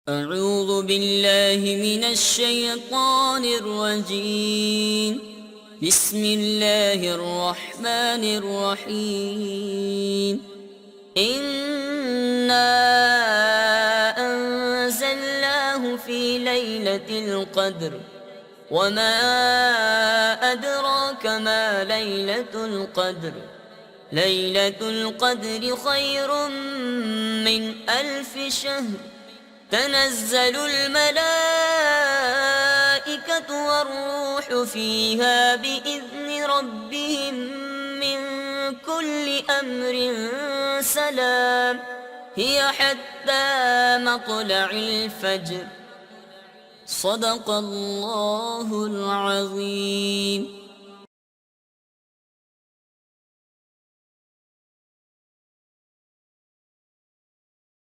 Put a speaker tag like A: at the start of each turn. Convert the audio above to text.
A: أعوذ بالله من الشيطان الرجيم. بسم الله الرحمن الرحيم. إنا أنزلناه في ليلة القدر وما أدراك ما ليلة القدر. ليلة القدر خير من 1000 شهر. تنزل الملائكة والروح فيها بإذن ربهم من كل أمر سلام. هي حتى مطلع الفجر. صدق الله العظيم.